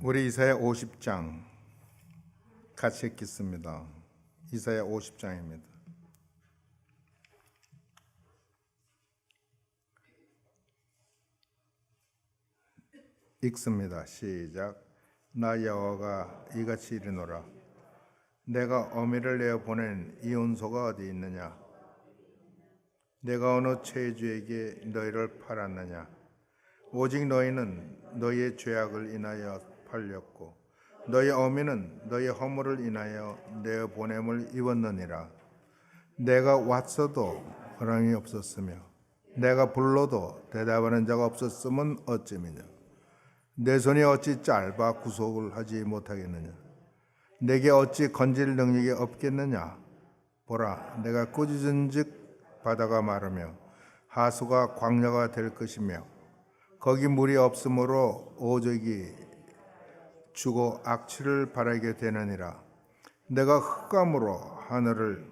우리 이사야 50장 같이 읽겠습니다. 이사야 50장입니다. 읽습니다. 시작. 나 여호와가 이같이 이르노라. 내가 어미를 내어 보낸 이혼소가 어디 있느냐? 내가 어느 체주에게 너희를 팔았느냐? 오직 너희는 너희의 죄악을 인하여 팔렸고 너희 어미는 너희 허물을 인하여 내 보냄을 입었느니라. 내가 왔어도 허락이 없었으며 내가 불러도 대답하는 자가 없었으면 어찌미냐? 내 손이 어찌 짧아 구속을 하지 못하겠느냐? 내게 어찌 건질 능력이 없겠느냐? 보라, 내가 꾸짖은즉 바다가 마르며 하수가 광야가 될 것이며 거기 물이 없으므로 오적이 죽어 악취를 바라게 되느니라. 내가 흑암으로 하늘을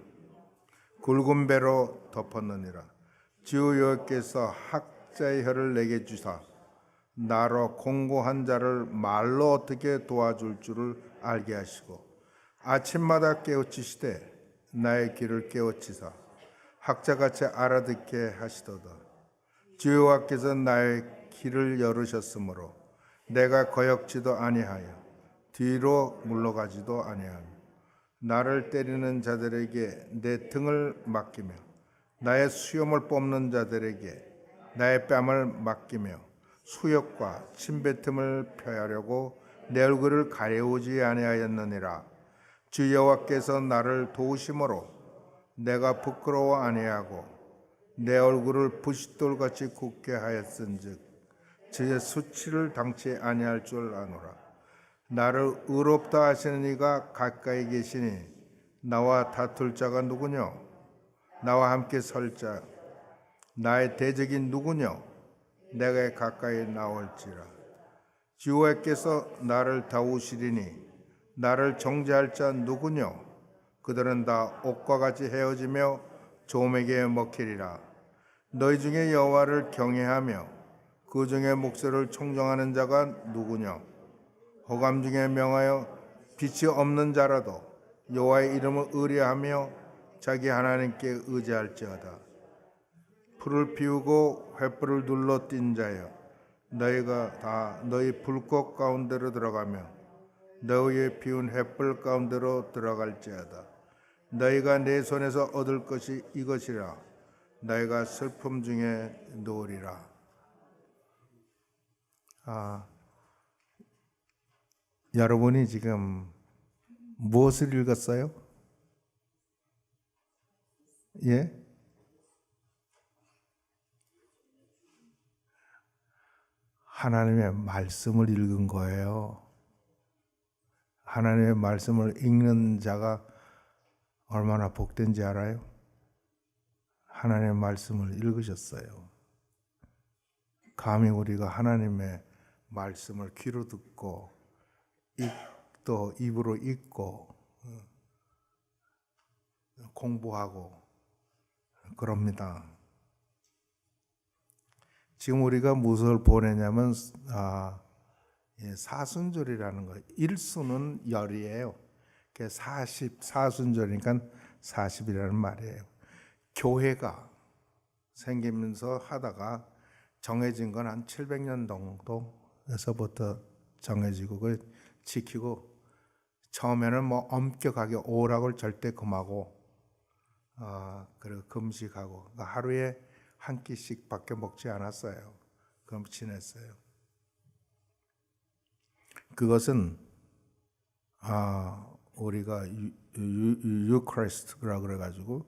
굵은 배로 덮었느니라. 주 여호와께서 학자의 혀를 내게 주사 나로 공고한 자를 말로 어떻게 도와줄 줄을 알게 하시고 아침마다 깨우치시되 나의 귀를 깨우치사 학자같이 알아듣게 하시도다. 주 여호와께서 나의 길을 열으셨으므로 내가 거역지도 아니하여 뒤로 물러가지도 아니하며 나를 때리는 자들에게 내 등을 맡기며 나의 수염을 뽑는 자들에게 나의 뺨을 맡기며 수욕과 침뱉음을 펴하려고 내 얼굴을 가려우지 아니하였느니라. 주 여호와께서 나를 도우심으로 내가 부끄러워 아니하고 내 얼굴을 부싯돌같이 굳게 하였은즉 저의 수치를 당치 아니할 줄 아노라. 나를 의롭다 하시는 이가 가까이 계시니 나와 다툴 자가 누구뇨? 나와 함께 설 자 나의 대적이 누구뇨? 내가 가까이 나올지라. 주 여호와께서 나를 다우시리니 나를 정죄할 자 누구뇨? 그들은 다 옥과 같이 헤어지며 조맥에 먹히리라. 너희 중에 여호와를 경외하며 그 중에 목소리를 청정하는 자가 누구냐? 호감 중에 명하여 빛이 없는 자라도 여호와의 이름을 의뢰하며 자기 하나님께 의지할지어다. 풀을 피우고 횃불을 눌러 띈 자여, 너희가 다 너희 불꽃 가운데로 들어가며 너희의 피운 횃불 가운데로 들어갈지어다. 너희가 내 손에서 얻을 것이 이것이라. 너희가 슬픔 중에 누우리라. 여러분이 지금 무엇을 읽었어요? 예? 하나님의 말씀을 읽은 거예요. 하나님의 말씀을 읽는 자가 얼마나 복된지 알아요? 하나님의 말씀을 읽으셨어요. 감히 우리가 하나님의 말씀을 귀로 듣고 또 입으로 읽고 공부하고 그럽니다. 지금 우리가 무엇을 보내냐면 사순절이라는 거예요. 일수는 열이에요. 44순절이니까 40이라는 말이에요. 교회가 생기면서 하다가 정해진 건 한 700년 정도에서부터 정해지고 그걸 지키고 처음에는 뭐 엄격하게 오락을 절대 금하고 그리고 금식하고 하루에 한 끼씩밖에 먹지 않았어요. 그럼 지냈어요. 그것은 우리가 유크리스트라 그래가지고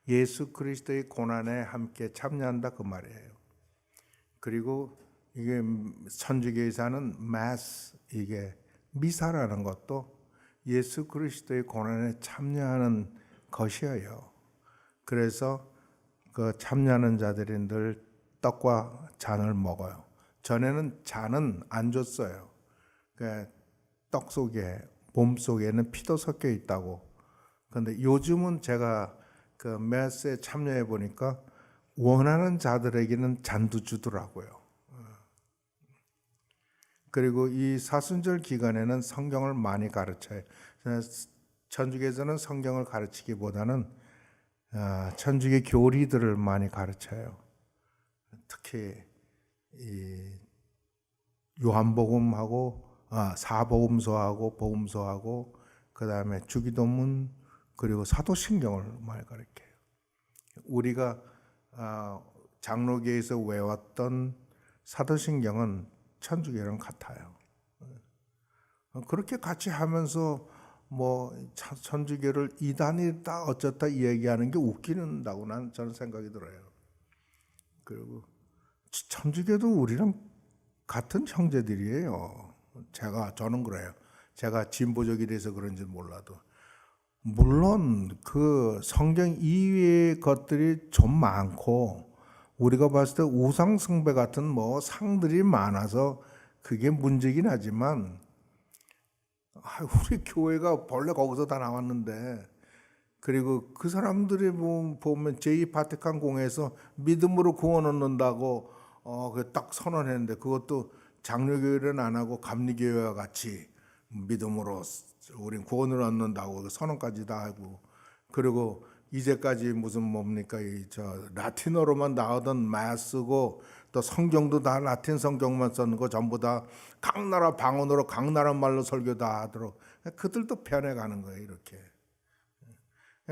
예수 그리스도의 고난에 함께 참여한다 그 말이에요. 그리고 이게 천주교에서는 마스, 이게 미사라는 것도 예수 그리스도의 고난에 참여하는 것이에요. 그래서 그 참여하는 자들이 늘 떡과 잔을 먹어요. 전에는 잔은 안 줬어요. 그 떡 속에 몸 속에는 피도 섞여 있다고. 그런데 요즘은 제가 그 메스에 참여해 보니까 원하는 자들에게는 잔도 주더라고요. 그리고 이 사순절 기간에는 성경을 많이 가르쳐요. 천주교에서는 성경을 가르치기보다는 천주교 교리들을 많이 가르쳐요. 특히 이 요한복음하고 사복음서하고 복음서하고 그 다음에 주기도문 그리고 사도신경을 많이 가르쳐요. 우리가 장로교에서 외웠던 사도신경은 천주교랑 같아요. 그렇게 같이 하면서 뭐 천주교를 이단이다 어쩌다 얘기하는 게 웃기는다고 저는 생각이 들어요. 그리고 천주교도 우리랑 같은 형제들이에요. 저는 그래요. 제가 진보적이라서 그런지 몰라도. 물론 그 성경 이외의 것들이 좀 많고 우리가 봤을 때 우상 숭배 같은 뭐 상들이 많아서 그게 문제긴 하지만 우리 교회가 본래 거기서 다 나왔는데 그리고 그 사람들이 보면 제2바티칸 공회에서 믿음으로 구원 얻는다고 딱 선언했는데 그것도 장로교회는 안 하고 감리교회와 같이 믿음으로 우린 구원을 얻는다고 선언까지 다 하고 그리고 이제까지 무슨 뭡니까 라틴어로만 나오던 마스고 또 성경도 다 라틴 성경만 쓰는 거 전부 다 각 나라 방언으로 각 나라 말로 설교 다 하도록 그들도 변해가는 거예요. 이렇게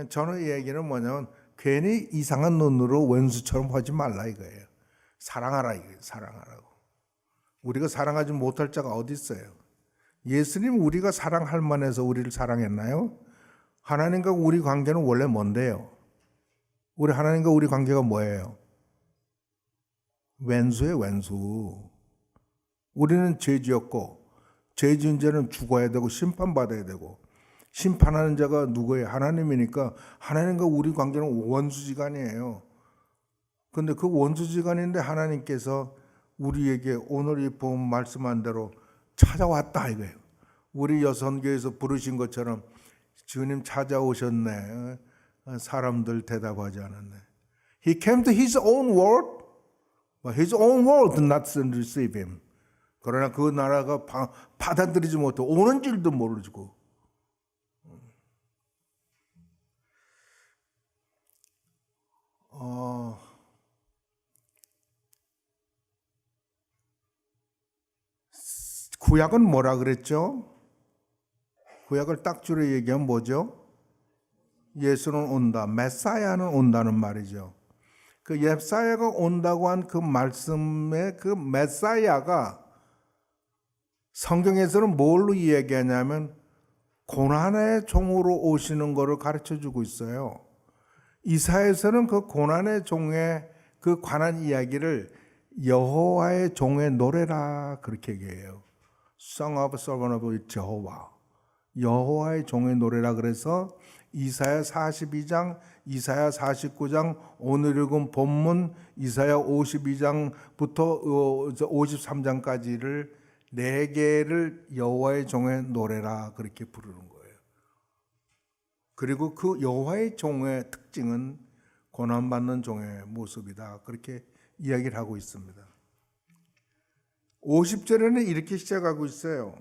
저는 이 얘기는 뭐냐면 괜히 이상한 눈으로 원수처럼 하지 말라 이거예요. 사랑하라 이거예요. 사랑하라고. 우리가 사랑하지 못할 자가 어디 있어요? 예수님 우리가 사랑할 만해서 우리를 사랑했나요? 하나님과 우리 관계는 원래 뭔데요? 우리 하나님과 우리 관계가 뭐예요? 왼수예요, 왼수. 우리는 죄 지었고 죄 지은 자는 죽어야 되고 심판받아야 되고 심판하는 자가 누구예요? 하나님이니까 하나님과 우리 관계는 원수지간이에요. 그런데 그 원수지간인데 하나님께서 우리에게 오늘 이 본 말씀한 대로 찾아왔다 이거예요. 우리 여선교에서 부르신 것처럼 주님 찾아오셨네. 사람들 대답하지 않았네. He came to his own world, but his own world did not receive him. 그러나 그 나라가 받아들이지 못하고 오는 줄도 모르고 구약은 뭐라 그랬죠? 구약을 딱 줄여 얘기하면 뭐죠? 예수는 온다. 메사야는 온다는 말이죠. 그 메사야가 온다고 한 그 말씀의 그 메사야가 성경에서는 뭘로 이야기하냐면 고난의 종으로 오시는 것을 가르쳐 주고 있어요. 이사야에서는 그 고난의 종의 그 관한 이야기를 여호와의 종의 노래라 그렇게 얘기해요. Song of Servant of Jehovah. 여호와의 종의 노래라 그래서 이사야 42장, 이사야 49장, 오늘 읽은 본문 이사야 52장부터 53장까지를 네 개를 여호와의 종의 노래라 그렇게 부르는 거예요. 그리고 그 여호와의 종의 특징은 고난받는 종의 모습이다. 그렇게 이야기를 하고 있습니다. 50절에는 이렇게 시작하고 있어요.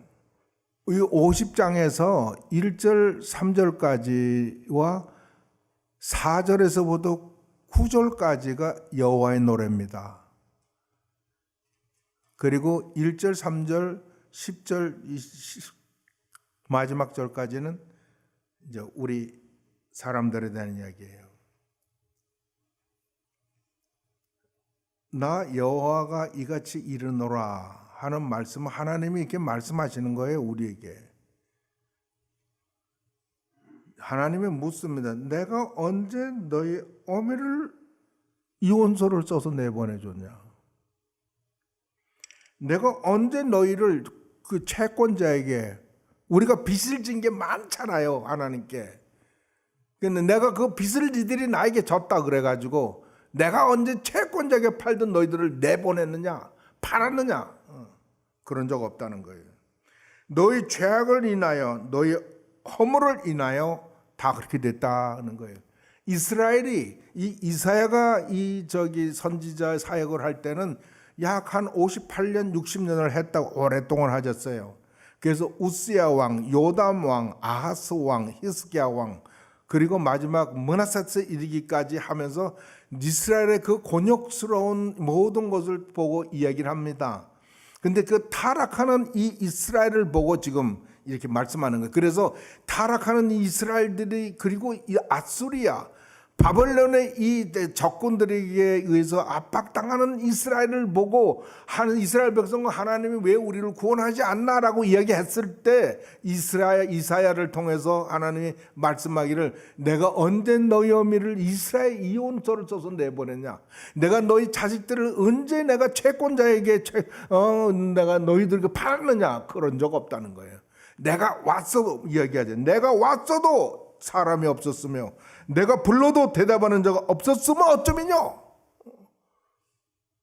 이 50장에서 1절, 3절까지와 4절에서부터 9절까지가 여호와의 노래입니다. 그리고 1절, 3절, 10절, 마지막 절까지는 이제 우리 사람들에 대한 이야기예요. 나 여호와가 이같이 이르노라 하는 말씀은 하나님이 이렇게 말씀하시는 거예요. 우리에게. 하나님이 묻습니다. 내가 언제 너희 어미를 이혼서를 써서 내보내줬냐? 내가 언제 너희를 그 채권자에게 우리가 빚을 진 게 많잖아요. 하나님께. 근데 내가 그 빚을 지들이 나에게 졌다 그래가지고 내가 언제 채권자에게 팔던 너희들을 내보냈느냐? 팔았느냐? 그런 적 없다는 거예요. 너희 죄악을 인하여 너희 허물을 인하여 다 그렇게 됐다는 거예요. 이스라엘이 이사야가 선지자 사역을 할 때는 약 한 58년, 60년을 했다고 오랫동안 하셨어요. 그래서 우스야 왕, 요담 왕, 아하스 왕, 히스기야 왕, 그리고 마지막 므낫세에 이르기까지 하면서 이스라엘의 그 곤욕스러운 모든 것을 보고 이야기를 합니다. 근데 그 타락하는 이 이스라엘을 보고 지금 이렇게 말씀하는 거예요. 그래서 타락하는 이 이스라엘들이, 그리고 이 아수리아, 바벨론의 이 적군들에게 의해서 압박당하는 이스라엘을 보고 하는 이스라엘 백성과 하나님이 왜 우리를 구원하지 않나라고 이야기했을 때 이사야를 통해서 하나님이 말씀하기를, 내가 언제 너희 어미를 이스라엘 이혼서를 써서 내보냈냐, 내가 너희 자식들을 언제 내가 채권자에게 내가 너희들에게 팔았느냐, 그런 적 없다는 거예요. 내가 왔어도, 이야기하죠, 내가 왔어도 사람이 없었으며 내가 불러도 대답하는 자가 없었으면 어쩌면요,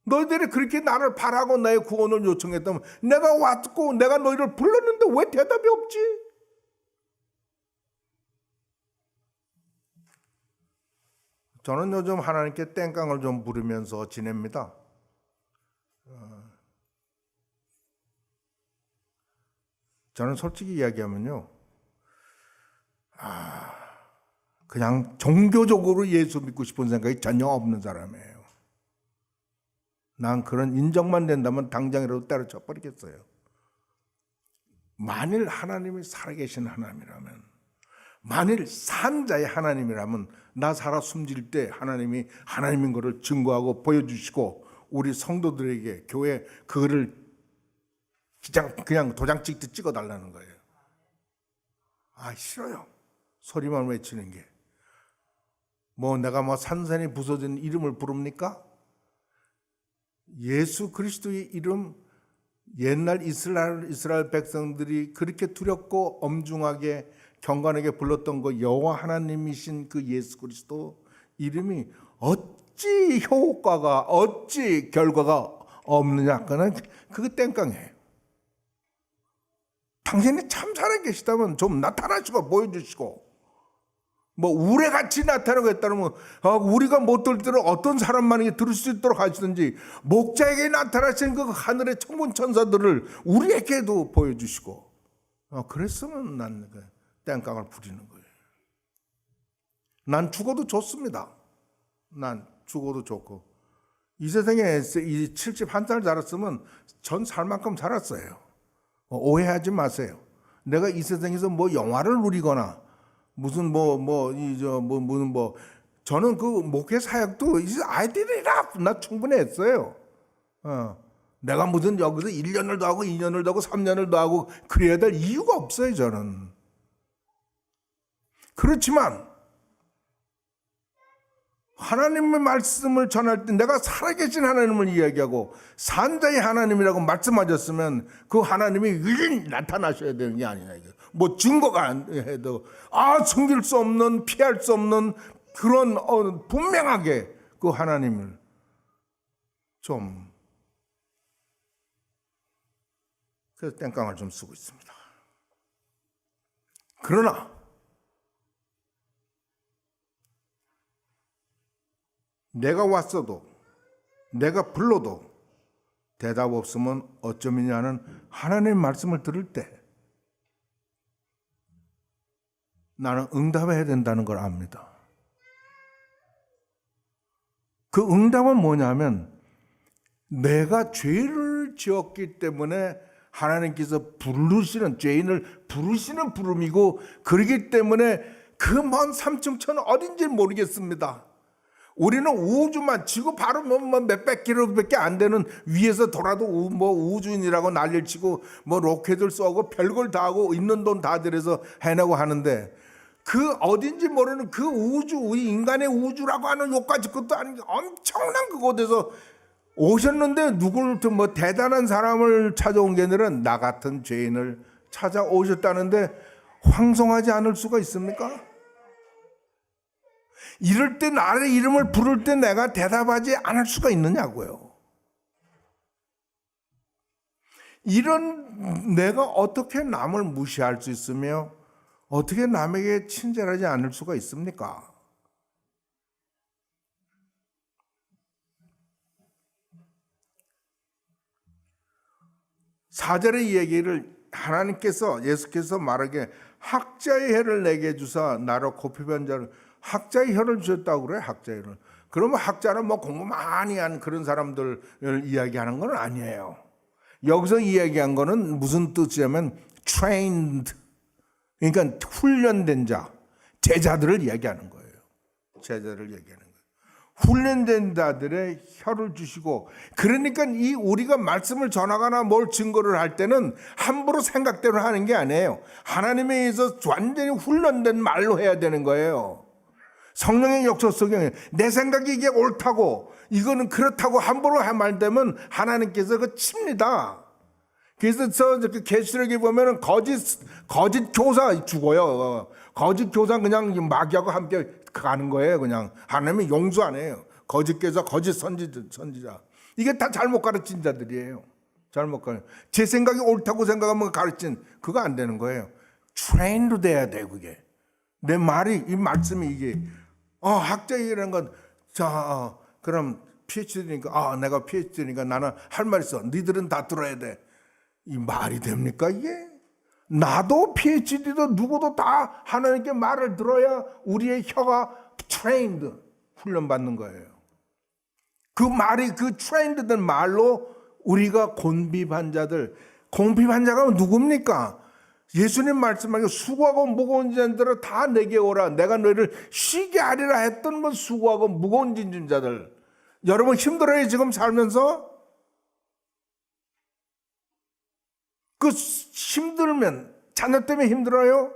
너희들이 그렇게 나를 바라고 나의 구원을 요청했다면 내가 왔고 내가 너희를 불렀는데 왜 대답이 없지? 저는 요즘 하나님께 땡깡을 좀 부르면서 지냅니다. 저는 솔직히 이야기하면요, 그냥 종교적으로 예수 믿고 싶은 생각이 전혀 없는 사람이에요. 난 그런 인정만 된다면 당장이라도 때려쳐 버리겠어요. 만일 하나님이 살아계신 하나님이라면, 만일 산자의 하나님이라면, 나 살아 숨질 때 하나님이 하나님인 것을 증거하고 보여주시고 우리 성도들에게 교회 그거를 그냥 도장 찍듯 찍어달라는 거예요. 싫어요. 소리만 외치는 게. 내가 산산이 부서진 이름을 부릅니까? 예수 그리스도의 이름, 옛날 이스라엘 백성들이 그렇게 두렵고 엄중하게 경건하게 불렀던 그 여호와 하나님이신 그 예수 그리스도 이름이 어찌 효과가, 어찌 결과가 없느냐, 그거 땡깡이에요. 당신이 참 살아계시다면 좀 나타나시고 보여주시고, 우레같이 나타나고 했다면 우리가 못 들도록 어떤 사람만에게 들을 수 있도록 하시든지, 목자에게 나타나신 그 하늘의 천군 천사들을 우리에게도 보여주시고, 그랬으면 난 땡깡을 부리는 거예요. 난 죽어도 좋습니다. 난 죽어도 좋고, 이 세상에 71살 살았으면 전 살 만큼 살았어요. 오해하지 마세요. 내가 이 세상에서 영화를 누리거나 무슨 저는 그 목회 사역도 아이들이라 나 충분히 했어요. 내가 무슨 여기서 1년을 더 하고 2년을 더 하고 3년을 더 하고 그래야 될 이유가 없어요, 저는. 그렇지만 하나님의 말씀을 전할 때 내가 살아계신 하나님을 이야기하고 산자의 하나님이라고 말씀하셨으면 그 하나님이 일일이 나타나셔야 되는 게 아니냐, 이게. 증거가 안 해도 숨길 수 없는, 피할 수 없는 그런 분명하게 그 하나님을 좀, 그래서 땡깡을 좀 쓰고 있습니다. 그러나 내가 왔어도 내가 불러도 대답 없으면 어쩌면냐는 하나님의 말씀을 들을 때 나는 응답해야 된다는 걸 압니다. 그 응답은 뭐냐면, 내가 죄를 지었기 때문에 하나님께서 부르시는, 죄인을 부르시는 부름이고, 그렇기 때문에 그 먼 삼층천 어딘지 모르겠습니다. 우리는 우주만, 지구 바로 몇백 킬로밖에 안 되는 위에서 돌아도 우주인이라고 난리를 치고 로켓을 쏘고 별걸 다 하고 있는 돈 다 들여서 해내고 하는데, 그 어딘지 모르는 그 우주, 우리 인간의 우주라고 하는 요까지 것도 아닌 엄청난 그곳에서 오셨는데, 누굴 대단한 사람을 찾아온 게 아니라 나 같은 죄인을 찾아오셨다는데 황송하지 않을 수가 있습니까? 이럴 때 나의 이름을 부를 때 내가 대답하지 않을 수가 있느냐고요. 이런 내가 어떻게 남을 무시할 수 있으며 어떻게 남에게 친절하지 않을 수가 있습니까? 4절의 이야기를 하나님께서 예수께서 말하게 학자의 혀를 내게 주사 나로 곱씹은 자를 학자의 혀를 주셨다고 그래. 학자의 혀를. 그러면 학자는 뭐 공부 많이 한 그런 사람들을 이야기하는 건 아니에요. 여기서 이야기한 거는 무슨 뜻이냐면 trained, 그러니까 훈련된 자, 제자들을 이야기하는 거예요. 제자를 얘기하는 거예요. 훈련된 자들의 혀를 주시고, 그러니까 이 우리가 말씀을 전하거나 뭘 증거를 할 때는 함부로 생각대로 하는 게 아니에요. 하나님에 의해서 완전히 훈련된 말로 해야 되는 거예요. 성령의 역사 속에 내 생각이 이게 옳다고 이거는 그렇다고 함부로 말되면 하나님께서 그 칩니다. 그래서 저 계시록에 보면은 거짓 교사 죽어요. 거짓 교사 그냥 마귀하고 함께 가는 거예요. 그냥 하나님이 용서 안 해요. 거짓 교사, 거짓 선지자. 이게 다 잘못 가르친 자들이에요. 잘못 가르. 제 생각이 옳다고 생각하면 가르친 그거 안 되는 거예요. 트레인도 돼야 돼 그게. 내 말이 이 말씀이 이게 학자이라는 건 그럼 PhD니까 내가 PhD니까 나는 할 말 있어. 니들은 다 들어야 돼. 이 말이 됩니까 이게? 나도 PhD도 누구도 다 하나님께 말을 들어야 우리의 혀가 trained, 훈련받는 거예요. 그 말이 그 trained 된 말로 우리가 곤비반 자들, 곤비반 자가 누굽니까? 예수님 말씀하기에 수고하고 무거운 자들은 다 내게 오라. 내가 너희를 쉬게 하리라 했던 건 수고하고 무거운 짐진 자들. 여러분 힘들어요 지금 살면서? 그 힘들면 자녀 때문에 힘들어요?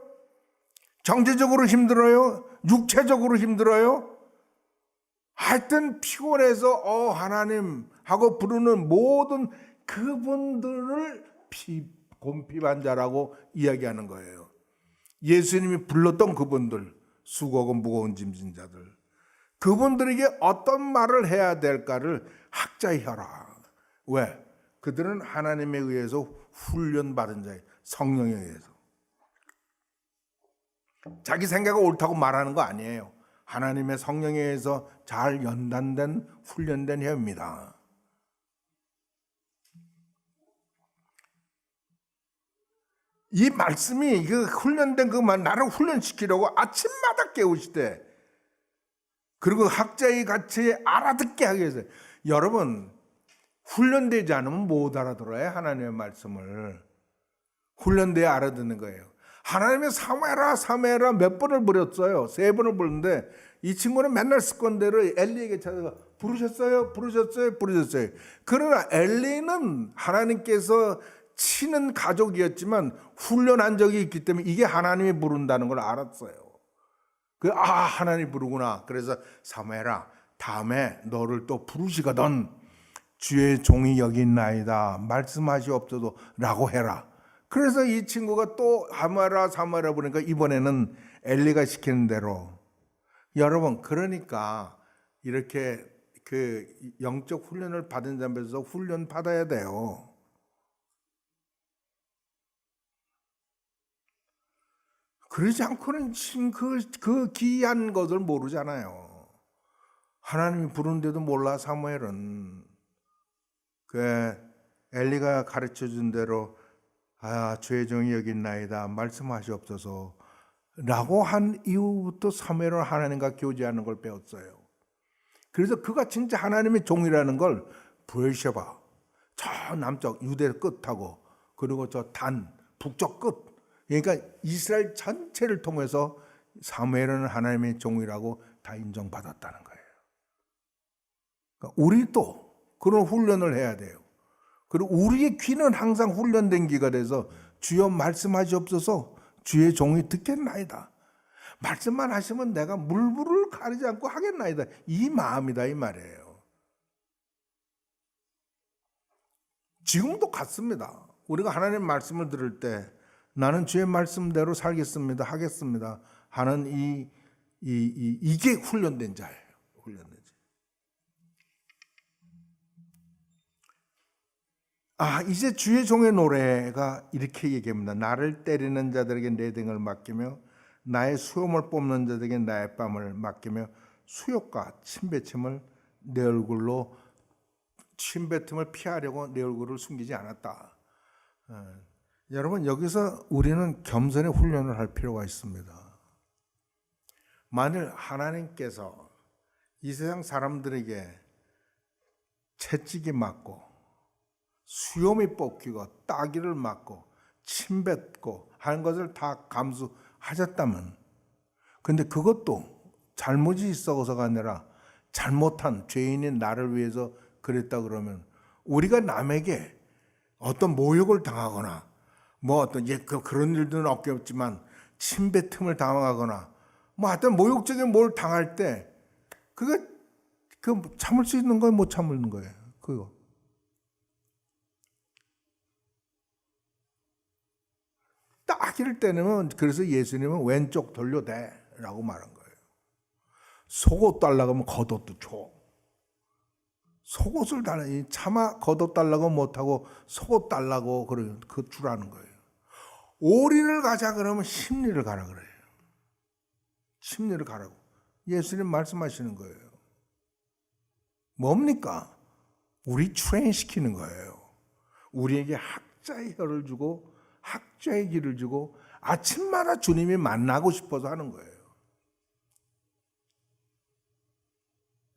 경제적으로 힘들어요? 육체적으로 힘들어요? 하여튼 피곤해서 하나님 하고 부르는 모든 그분들을 곤비반 자라고 이야기하는 거예요. 예수님이 불렀던 그분들, 수고하고 무거운 짐진 자들, 그분들에게 어떤 말을 해야 될까를 학자의 혀라. 왜? 그들은 하나님에 의해서 훈련받은 자예요. 성령에 의해서. 자기 생각이 옳다고 말하는 거 아니에요. 하나님의 성령에 의해서 잘 연단된 훈련된 혀입니다. 이 말씀이 그 훈련된 그 말 나를 훈련시키려고 아침마다 깨우시되, 그리고 학자의 같이 알아듣게 하기 위해서. 여러분 훈련되지 않으면 못 알아들어요. 하나님의 말씀을 훈련돼야 알아듣는 거예요. 하나님의 사무해라 몇 번을 부렸어요. 3번을 부르는데 이 친구는 맨날 습관대로 엘리에게 찾아가 부르셨어요. 그러나 엘리는 하나님께서 치는 가족이었지만 훈련한 적이 있기 때문에 이게 하나님이 부른다는 걸 알았어요. 하나님 부르구나. 그래서 사무해라, 다음에 너를 또 부르시거든 주의 종이 여기 있나이다 말씀하시옵소서 라고 해라. 그래서 이 친구가 또 사무해라 보니까 이번에는 엘리가 시키는 대로. 여러분 그러니까 이렇게 그 영적 훈련을 받은 자면서 훈련 받아야 돼요. 그러지 않고는 그 귀한 것을 모르잖아요. 하나님이 부르는데도 몰라. 사무엘은 그 엘리가 가르쳐준 대로 주의 종이 여기 있나이다 말씀하시옵소서 라고 한 이후부터 사무엘은 하나님과 교제하는 걸 배웠어요. 그래서 그가 진짜 하나님의 종이라는 걸 브에르시바, 저 남쪽 유대 끝하고 그리고 저 단 북쪽 끝, 그러니까 이스라엘 전체를 통해서 사무엘은 하나님의 종이라고 다 인정받았다는 거예요. 그러니까 우리도 그런 훈련을 해야 돼요. 그리고 우리의 귀는 항상 훈련된 귀가 돼서 주여 말씀하시옵소서 주의 종이 듣겠나이다. 말씀만 하시면 내가 물불을 가리지 않고 하겠나이다. 이 마음이다 이 말이에요. 지금도 같습니다. 우리가 하나님 말씀을 들을 때 나는 주의 말씀대로 살겠습니다, 하겠습니다 하는 이게 훈련된 자예요. 훈련된 자. 이제 주의 종의 노래가 이렇게 얘기합니다. 나를 때리는 자들에게 내 등을 맡기며 나의 수염을 뽑는 자들에게 나의 뺨을 맡기며 수욕과 침뱉음을 내 얼굴로 침뱉음을 피하려고 내 얼굴을 숨기지 않았다. 여러분, 여기서 우리는 겸손의 훈련을 할 필요가 있습니다. 만일 하나님께서 이 세상 사람들에게 채찍이 맞고 수염이 뽑히고 따귀를 맞고 침뱉고 하는 것을 다 감수하셨다면, 근데 그것도 잘못이 있어서가 아니라 잘못한 죄인인 나를 위해서 그랬다 그러면, 우리가 남에게 어떤 모욕을 당하거나 뭐 어떤 그런 일들은 없겠지만 침뱉음을 당하거나 뭐 하여튼 모욕적인 뭘 당할 때 그게 참을 수 있는 거예요, 못 참는 거예요, 그거. 따귀를 때리면, 그래서 예수님은 왼쪽 돌려대라고 말한 거예요. 속옷 달라고 하면 겉옷도 줘. 속옷을 달라, 차마 겉옷 달라고 못하고 속옷 달라고 그 주라는 거예요. 오리를 가자 그러면 심리를 가라 그래요. 심리를 가라고 예수님 말씀하시는 거예요. 뭡니까? 우리 트레인시키는 거예요. 우리에게 학자의 혀를 주고 학자의 길을 주고 아침마다 주님이 만나고 싶어서 하는 거예요.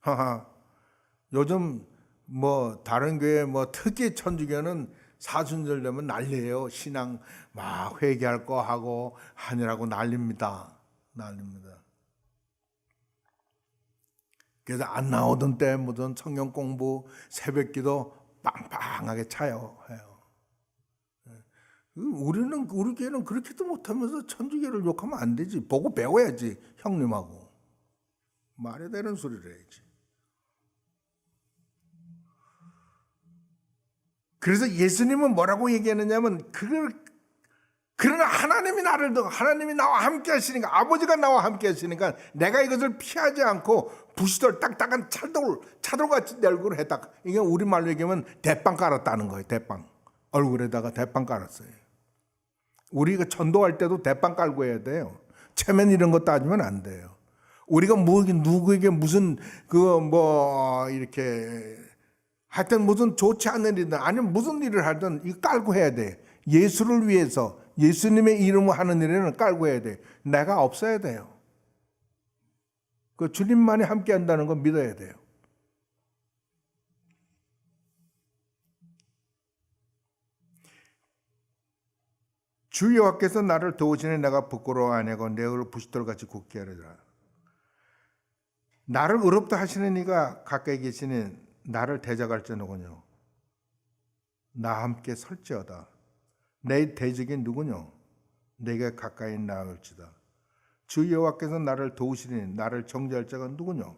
하하. 요즘 뭐 다른 교회 뭐 특히 천주교는 사순절 되면 난리예요. 신앙 막 회개할 거 하고 하느라고 난립니다. 그래서 안 나오던 때 무슨 성경 공부, 새벽기도 빵빵하게 차요. 해요. 우리 교회는 그렇게도 못하면서 천주교를 욕하면 안 되지. 보고 배워야지, 형님하고. 말이 되는 소리를 해야지. 그래서 예수님은 뭐라고 얘기하느냐면, 그러나 하나님이 나와 함께 하시니까, 아버지가 나와 함께 하시니까 내가 이것을 피하지 않고 부시돌 딱딱한 차돌같이 내 얼굴을 했다. 이게 우리말로 얘기하면 대빵 깔았다는 거예요. 대빵. 얼굴에다가 대빵 깔았어요. 우리가 전도할 때도 대빵 깔고 해야 돼요. 체면 이런 거 따지면 안 돼요. 우리가 누구에게 무슨 이렇게 하여튼 무슨 좋지 않은 일이든 아니면 무슨 일을 하든 이거 깔고 해야 돼. 예수를 위해서, 예수님의 이름으로 하는 일에는 깔고 해야 돼. 내가 없어야 돼요. 그 주님만이 함께 한다는 건 믿어야 돼요. 주 여호와께서 나를 도우시니 내가 부끄러워 아니하고 내 얼굴을 부싯돌같이 굳게 하리라. 나를 의롭다 하시는 이가 가까이 계시니 나를 대적할 자 누구뇨? 나 함께 설지어다. 내 대적이 누구뇨? 내게 가까이 나올지다. 주 여호와께서 나를 도우시니 나를 정죄할 자가 누구뇨?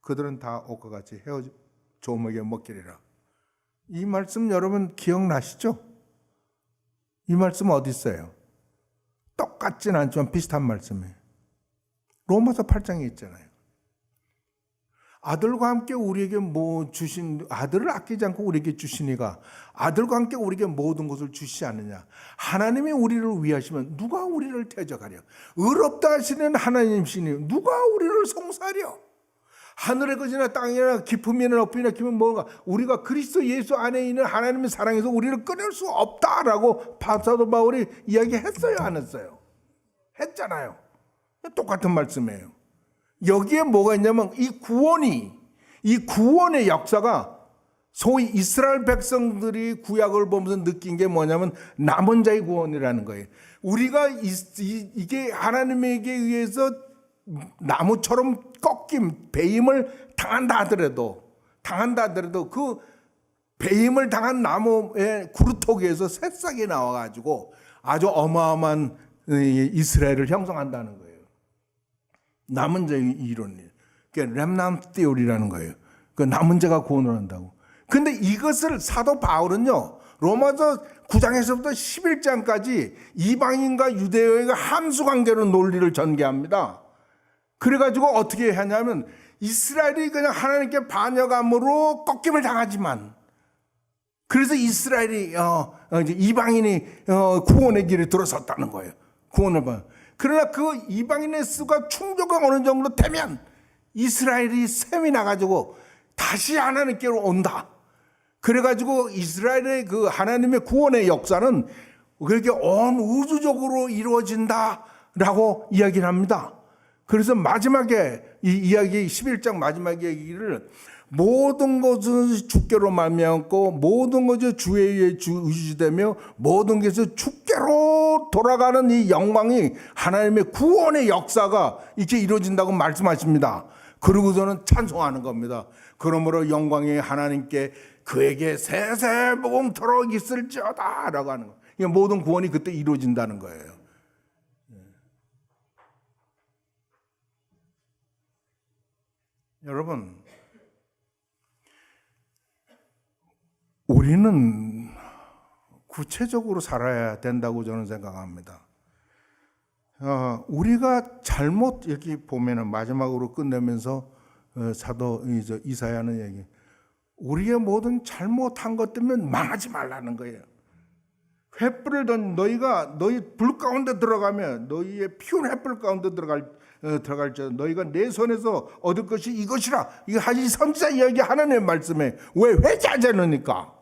그들은 다 옷과 같이 헤어져 조목에 먹기리라. 이 말씀 여러분 기억나시죠? 이 말씀 어디 있어요? 똑같진 않지만 비슷한 말씀이에요. 로마서 8장에 있잖아요. 아들과 함께 우리에게 아들을 아끼지 않고 우리에게 주시니가 아들과 함께 우리에게 모든 것을 주시지 않느냐. 하나님이 우리를 위하시면 누가 우리를 대적하려? 의롭다 하시는 하나님이시니 누가 우리를 송사하려? 하늘의 것이나 땅이나 깊음이나 높이나 깊은 뭐가 우리가 그리스도 예수 안에 있는 하나님의 사랑에서 우리를 끊을 수 없다라고 사도 바울이 이야기했어요, 안 했어요? 했잖아요. 똑같은 말씀이에요. 여기에 뭐가 있냐면 이 구원의 역사가 소위 이스라엘 백성들이 구약을 보면서 느낀 게 뭐냐면 남은 자의 구원이라는 거예요. 우리가 이게 하나님에게 의해서 나무처럼 꺾임, 배임을 당한다 하더라도 그 배임을 당한 나무의 구루토기에서 새싹이 나와가지고 아주 어마어마한 이스라엘을 형성한다는 거예요. 남은 자의 이론이에요. 그게 렘넌트 티오리라는 거예요. 그 남은 자가 구원을 한다고. 근데 이것을 사도 바울은요, 로마서 9장에서부터 11장까지 이방인과 유대인과 함수관계로 논리를 전개합니다. 그래가지고 어떻게 하냐면 이스라엘이 그냥 하나님께 반역함으로 꺾임을 당하지만, 그래서 이스라엘이 이제 이방인이 구원의 길에 들어섰다는 거예요. 구원을 봐. 그러나 그 이방인의 수가 충족가 어느 정도 되면 이스라엘이 셈이 나가지고 다시 하나님께로 온다. 그래가지고 이스라엘의 그 하나님의 구원의 역사는 그렇게 온 우주적으로 이루어진다라고 이야기를 합니다. 그래서 마지막에 이 이야기 11장 마지막 얘기를 모든 것은 주께로 말미암고 모든 것이 주에 의해 의지되며 모든 것이 주께로 돌아가는 이 영광이 하나님의 구원의 역사가 이렇게 이루어진다고 말씀하십니다. 그러고서는 찬송하는 겁니다. 그러므로 영광이 하나님께 그에게 세세무궁토록 있을지어다 라고 하는 거예요. 모든 구원이 그때 이루어진다는 거예요. 여러분, 우리는 구체적으로 살아야 된다고 저는 생각합니다. 우리가 잘못 이렇게 보면은 마지막으로 끝내면서 사도 이사야는 얘기, 우리의 모든 잘못한 것 때문에 망하지 말라는 거예요. 횃불을 던 너희 불 가운데 들어가면 너희의 피운 횃불 가운데 들어갈 때 너희가 내 손에서 얻을 것이 이것이라. 이거 하지 선지자 이야기 하나님의 말씀에 왜 회개하지 않으니까.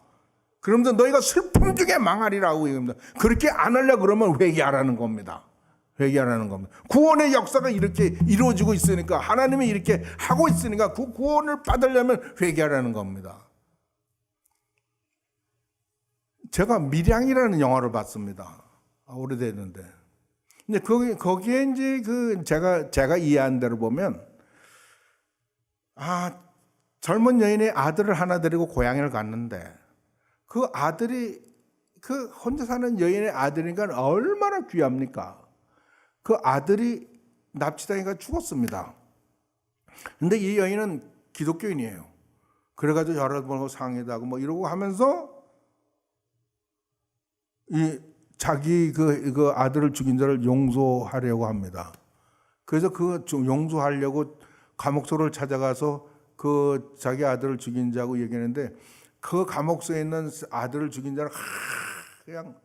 그러면서 너희가 슬픔 중에 망하리라고 얘기합니다. 그렇게 안 하려고 그러면 회개하라는 겁니다. 회개하라는 겁니다. 구원의 역사가 이렇게 이루어지고 있으니까, 하나님이 이렇게 하고 있으니까 그 구원을 받으려면 회개하라는 겁니다. 제가 밀양이라는 영화를 봤습니다. 오래됐는데. 근데 거기에 이제 제가 이해한 대로 보면, 젊은 여인의 아들을 하나 데리고 고향을 갔는데, 그 아들이 그 혼자 사는 여인의 아들이니까 얼마나 귀합니까? 그 아들이 납치당해가 죽었습니다. 근데 이 여인은 기독교인이에요. 그래가지고 여러 번 상의도 하고 뭐 이러고 하면서 이 자기 그 아들을 죽인 자를 용서하려고 합니다. 그래서 그 용서하려고 감옥소를 찾아가서 그 자기 아들을 죽인 자하고 얘기하는데, 그 감옥소에 있는 아들을 죽인 자를 그냥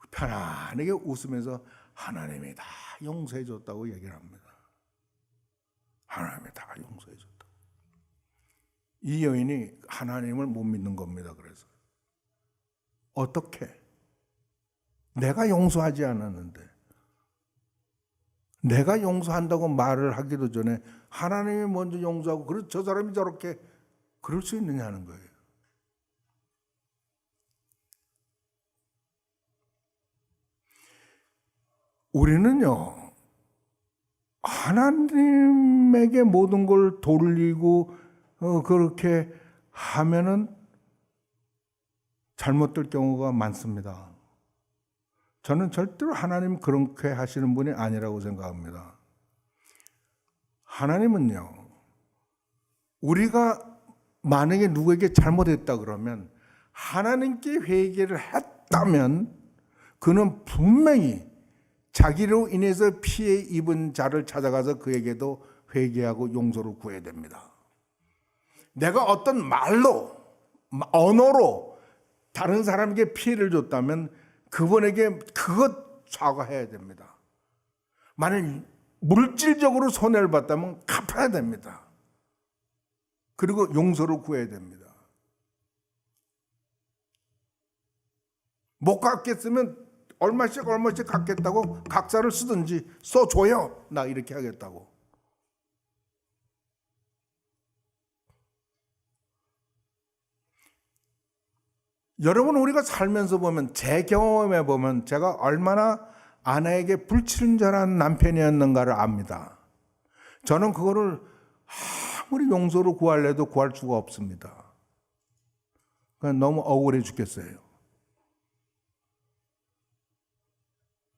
편안하게 웃으면서 하나님이 다 용서해 줬다고 얘기를 합니다. 하나님이 다 용서해 줬다. 이 여인이 하나님을 못 믿는 겁니다. 그래서 어떻게? 내가 용서하지 않았는데, 내가 용서한다고 말을 하기도 전에 하나님이 먼저 용서하고, 그래서 저 사람이 저렇게 그럴 수 있느냐는 거예요. 우리는요, 하나님에게 모든 걸 돌리고 그렇게 하면은 잘못될 경우가 많습니다. 저는 절대로 하나님 그렇게 하시는 분이 아니라고 생각합니다. 하나님은요, 우리가 만약에 누구에게 잘못했다 그러면 하나님께 회개를 했다면 그는 분명히 자기로 인해서 피해 입은 자를 찾아가서 그에게도 회개하고 용서를 구해야 됩니다. 내가 어떤 말로, 언어로 다른 사람에게 피해를 줬다면 그분에게 그것 사과해야 됩니다. 만약 물질적으로 손해를 봤다면 갚아야 됩니다. 그리고 용서를 구해야 됩니다. 못 갚겠으면 얼마씩 갚겠다고 각서를 쓰든지 써줘요. 나 이렇게 하겠다고. 여러분, 우리가 살면서 보면, 제 경험에 보면 제가 얼마나 아내에게 불친절한 남편이었는가를 압니다. 저는 그거를 아무리 용서를 구하려도 구할 수가 없습니다. 그냥 너무 억울해 죽겠어요.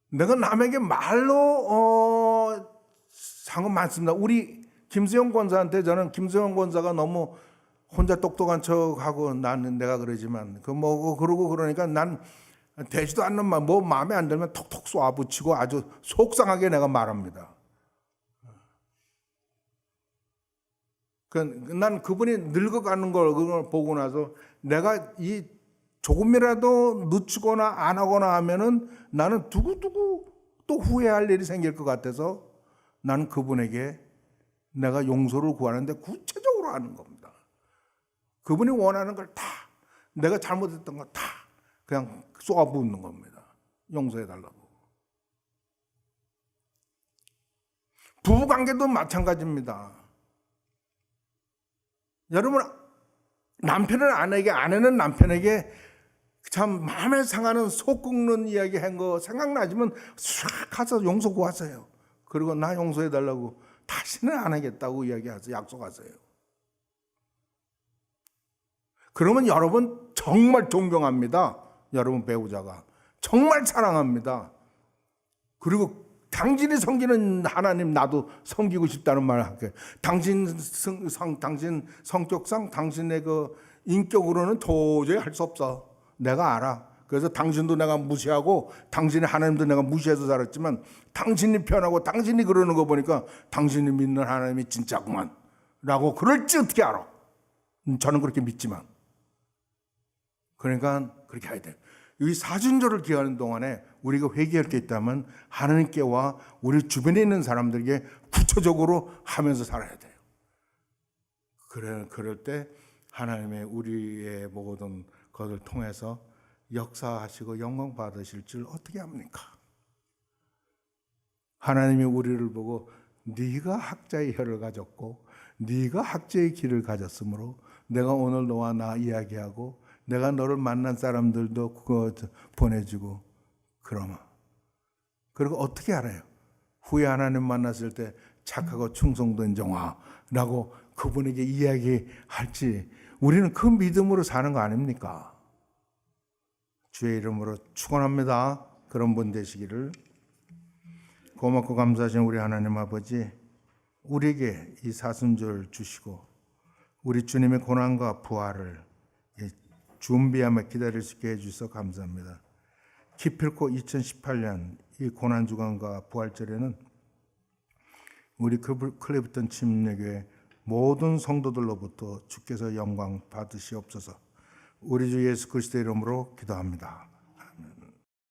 내가 남에게 말로 상은 많습니다. 우리 김수영 권사한테 저는 김수영 권사가 너무 혼자 똑똑한 척하고 나는 내가 그러지만 그러고 그러니까 난 되지도 않는 말, 뭐 마음에 안 들면 톡톡 쏘아붙이고 아주 속상하게 내가 말합니다. 난 그분이 늙어가는 걸 그걸 보고 나서 내가 이 조금이라도 늦추거나 안 하거나 하면은 나는 두고두고 또 후회할 일이 생길 것 같아서 나는 그분에게 내가 용서를 구하는데 구체적으로 하는 겁니다. 그분이 원하는 걸 다 내가 잘못했던 거 다 그냥 쏘아붓는 겁니다. 용서해달라고. 부부관계도 마찬가지입니다. 여러분, 남편은 아내에게, 아내는 남편에게 참 마음에 상하는 속 끓는 이야기 한 거 생각나지만 싹 가서 용서 구하세요. 그리고 나 용서해달라고 다시는 안 하겠다고 이야기하세요. 약속하세요. 그러면 여러분 정말 존경합니다. 여러분 배우자가 정말 사랑합니다. 그리고 당신이 섬기는 하나님 나도 섬기고 싶다는 말을 할게요. 당신 성격상 당신의 그 인격으로는 도저히 할 수 없어. 내가 알아. 그래서 당신도 내가 무시하고 당신의 하나님도 내가 무시해서 살았지만 당신이 편하고 당신이 그러는 거 보니까 당신이 믿는 하나님이 진짜구만 라고 그럴지 어떻게 알아. 저는 그렇게 믿지만. 그러니까 그렇게 해야 돼요. 이 사순절을 기하는 동안에 우리가 회개할 게 있다면 하나님께와 우리 주변에 있는 사람들에게 구체적으로 하면서 살아야 돼요. 그럴 때 하나님의 우리의 모든 것을 통해서 역사하시고 영광 받으실 줄 어떻게 합니까? 하나님이 우리를 보고 네가 학자의 혀를 가졌고 네가 학자의 길을 가졌으므로 내가 오늘 너와 나 이야기하고 내가 너를 만난 사람들도 그거 보내주고 그러면 그리고 어떻게 알아요? 후에 하나님 만났을 때 착하고 충성된 종아라고 그분에게 이야기할지 우리는 그 믿음으로 사는 거 아닙니까? 주의 이름으로 축원합니다. 그런 분 되시기를. 고맙고 감사하신 우리 하나님 아버지, 우리에게 이 사순절 주시고 우리 주님의 고난과 부활을 준비하며 기다릴 수 있게 해주셔서 감사합니다. 기필코 2018년 이 고난주간과 부활절에는 우리 클리프턴 침례교회 모든 성도들로부터 주께서 영광 받으시옵소서. 우리 주 예수 그리스도의 이름으로 기도합니다.